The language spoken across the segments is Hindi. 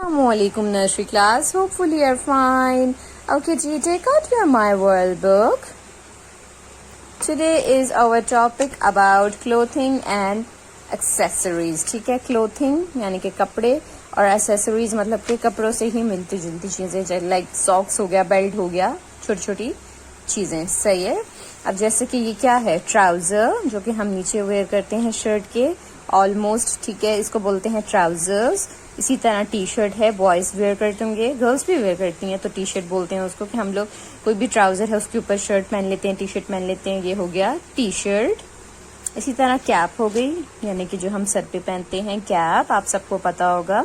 Assalamualaikum nursery class. Hopefully you're fine. Okay, G, take out your My World book. Today is our topic about clothing and accessories. ठीक है, clothing यानी कि कपड़े और accessories मतलब कि कपड़ों से ही मिलती जुलती चीजें, लाइक सॉक्स हो गया, बेल्ट हो गया, छोटी छोटी चीजें. सही है. अब जैसे कि ये क्या है, ट्राउजर, जो कि हम नीचे वेयर करते हैं शर्ट के ऑलमोस्ट. ठीक है, इसको बोलते हैं ट्राउजर्स. इसी तरह टी शर्ट है, बॉयज वेयर करते होंगे, गर्ल्स भी वेयर करती हैं, तो टी शर्ट बोलते हैं उसको. कि हम लोग कोई भी ट्राउजर है उसके ऊपर शर्ट पहन लेते हैं, टी शर्ट पहन लेते हैं, ये हो गया टी शर्ट. इसी तरह कैप हो गई, यानी कि जो हम सर पे पहनते हैं कैप, आप सबको पता होगा.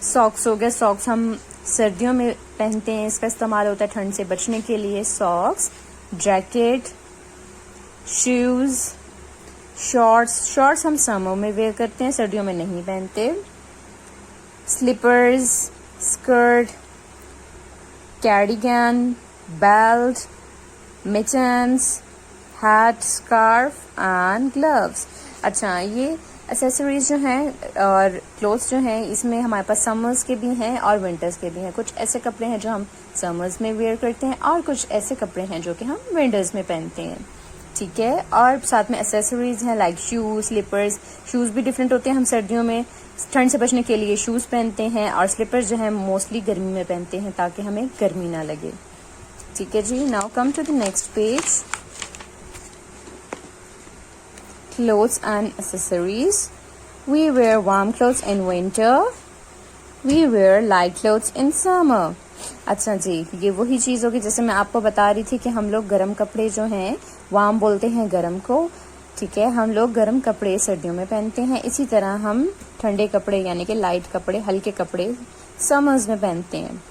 सॉक्स हो गया, सॉक्स हम सर्दियों में पहनते हैं, इसका इस्तेमाल होता है ठंड से बचने के लिए. सॉक्स, जैकेट, शूज, शॉर्ट्स हम समर में वेयर करते हैं, सर्दियों में नहीं पहनते. Slippers, skirt, cardigan, belt, mittens, hat, scarf and gloves. अच्छा, ये एसेसरीज जो हैं और क्लोथ्स जो हैं, इसमें हमारे पास समर्स के भी हैं और विंटर्स के भी हैं. कुछ ऐसे कपड़े हैं जो हम समर्स में वेयर करते हैं और कुछ ऐसे कपड़े हैं जो कि हम विंटर्स में पहनते हैं. ठीक है, और साथ में एसेसरीज हैं लाइक शूज, स्लीपर्स. शूज भी डिफरेंट होते हैं, हम सर्दियों में ठंड से बचने के लिए शूज पहनते हैं और स्लीपर्स जो है मोस्टली गर्मी में पहनते हैं ताकि हमें गर्मी ना लगे. ठीक है जी. Now come to the next page. Clothes and accessories. We wear warm clothes in winter. We wear light clothes in summer. अच्छा जी, ये वही चीज होगी जैसे मैं आपको बता रही थी कि हम लोग गर्म कपड़े जो हैं, वार्म बोलते हैं गर्म को. ठीक है, हम लोग गर्म कपड़े सर्दियों में पहनते हैं. इसी तरह हम ठंडे कपड़े यानी कि लाइट कपड़े, हल्के कपड़े समर्स में पहनते हैं.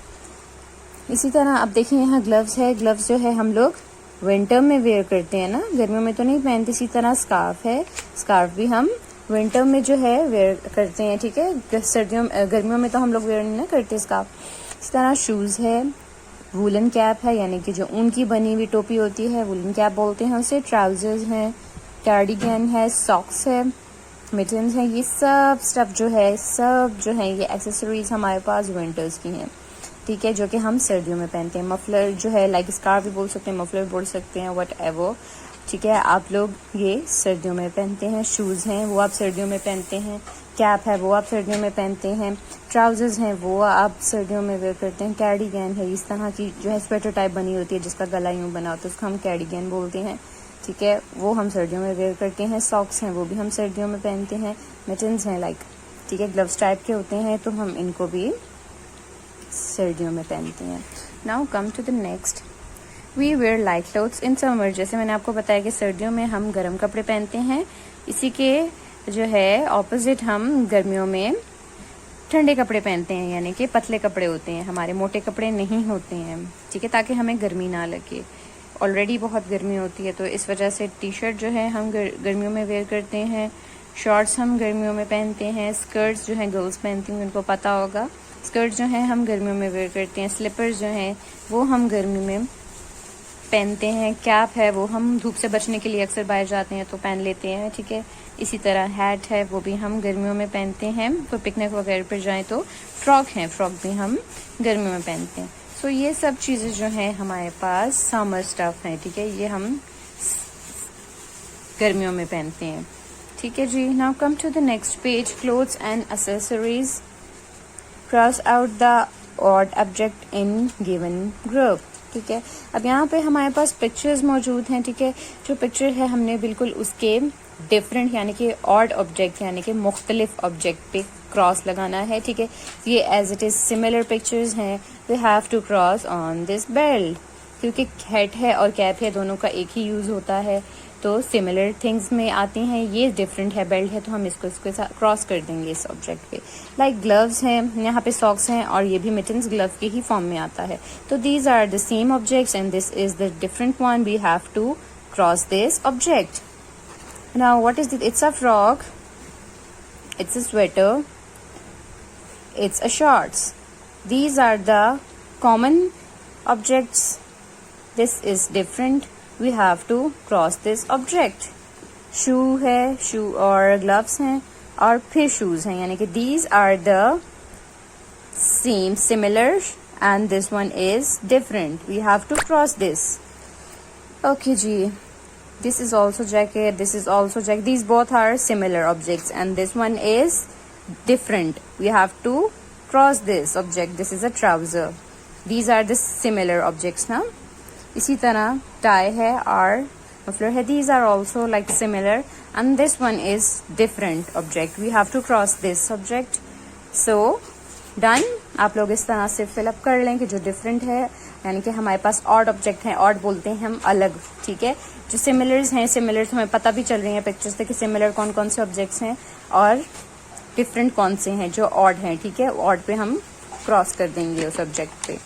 इसी तरह अब देखिए यहाँ ग्लव्स है. ग्लव्स जो है हम लोग विंटर में वेयर करते हैं ना, गर्मियों में तो नहीं पहनते. इसी तरह स्कार्फ है, स्कार्फ भी हम विंटर में जो है वेयर करते हैं. ठीक है, सर्दियों गर्मियों में तो हम लोग वेयर नहीं ना करते स्कार्फ. इस तरह शूज है, वूलन कैप है यानी कि जो ऊन की बनी हुई टोपी होती है, वूलन कैप बोलते हैं उसे. ट्राउजर्स हैं, कार्डिगन है, सॉक्स है, मिटन्स है. ये सब स्टफ जो है, सब जो है ये एक्सेसरीज हमारे पास विंटर्स की हैं. ठीक है, जो कि हम सर्दियों में पहनते हैं. मफलर जो है, लाइक स्कार्फ भी बोल सकते हैं, मफलर भी बोल सकते हैं, वट एवर. ठीक है, आप लोग ये सर्दियों में पहनते हैं. शूज हैं वो आप सर्दियों में पहनते हैं. कैप है वो आप सर्दियों में पहनते हैं. ट्राउजर्स हैं वो आप सर्दियों में वेयर करते हैं. कैर्डिगन है, इस तरह की जो है स्वेटर टाइप बनी होती है जिसका गला यूं बना होता है, उसको हम कैर्डिगन बोलते हैं. ठीक है, वो हम सर्दियों में वेयर करते हैं. सॉक्स हैं वो भी हम सर्दियों में पहनते हैं. मिटन्स हैं लाइक, ठीक है, ग्लव्स टाइप के होते हैं, तो हम इनको भी सर्दियों में पहनते हैं. Now come to the next. We wear light clothes in summer. जैसे मैंने आपको बताया कि सर्दियों में हम गर्म कपड़े पहनते हैं, इसी के जो है ऑपोजिट हम गर्मियों में ठंडे कपड़े पहनते हैं, यानी कि पतले कपड़े होते हैं, हमारे मोटे कपड़े नहीं होते हैं. ठीक है, ताकि हमें गर्मी ना लगे. ऑलरेडी बहुत गर्मी होती है, तो इस वजह से टी शर्ट जो है हम गर्मियों में वेयर करते हैं. शॉर्ट्स हम गर्मियों में पहनते हैं. स्कर्ट्स जो हैं गर्ल्स पहनती हैं, उनको पता होगा. स्कर्ट जो है हम गर्मियों में वेयर करते हैं. स्लीपर्स जो हैं वो हम गर्मी में पहनते हैं. कैप है वो हम धूप से बचने के लिए अक्सर बाहर जाते हैं तो पहन लेते हैं. ठीक है, इसी तरह हैट है वो भी हम गर्मियों में पहनते हैं, कोई पिकनिक वगैरह पर जाएं तो. फ्रॉक है, फ्रॉक भी हम गर्मियों में पहनते हैं. सो ये सब चीज़ें जो हैं हमारे पास समर स्टफ हैं. ठीक है, ये हम गर्मियों में पहनते हैं. ठीक है जी. Now come to the next page. Clothes and accessories. Cross out the odd object in given group. ठीक है, अब यहाँ पे हमारे पास पिक्चर्स मौजूद हैं. ठीक है, जो पिक्चर है हमने बिल्कुल उसके डिफरेंट यानी कि ऑड ऑब्जेक्ट यानी कि मुख्तलिफ ऑब्जेक्ट पे क्रॉस लगाना है. ठीक है, ये as it is similar pictures हैं. We have to cross on this belt, क्योंकि हैट है और कैप है, दोनों का एक ही यूज होता है, तो सिमिलर थिंग्स में आती हैं. ये डिफरेंट है, बेल्ट है, तो हम इसको इसके साथ क्रॉस कर देंगे इस ऑब्जेक्ट पे. लाइक ग्लव्स हैं, यहाँ पे सॉक्स हैं और ये भी मिटन्स ग्लव के ही फॉर्म में आता है. तो these are the same objects and this is the different one. We have to cross this object. Now what is this? It's a frock, it's a sweater, it's a shorts. These are the common objects. This is different. We have to cross this object. Shoe है, शू और ग्लव्स हैं और फिर शूज हैं, यानी कि these are the same, similar, and this one is different. We have to cross this. Okay ji, this is also jacket, this is also jacket. These both are similar objects and this one is different. We have to cross this object. This is a trouser. These are the similar objects ना. इसी तरह tie है, R muffler है. These are also like similar and this one is different object. We have to cross this object. So done. आप लोग इस तरह से फिलअप कर लें कि जो डिफरेंट है यानी कि हमारे पास ऑड ऑब्जेक्ट हैं. ऑड बोलते हैं हम अलग, ठीक है. जो सिमिलर्स हैं, सिमिलर्स हमें पता भी चल रही है पिक्चर्स से कि सिमिलर कौन कौन से ऑब्जेक्ट्स हैं और डिफरेंट कौन से हैं जो ऑड हैं, ठीक है. ऑड पे हम क्रॉस कर देंगे उस ऑब्जेक्ट पे.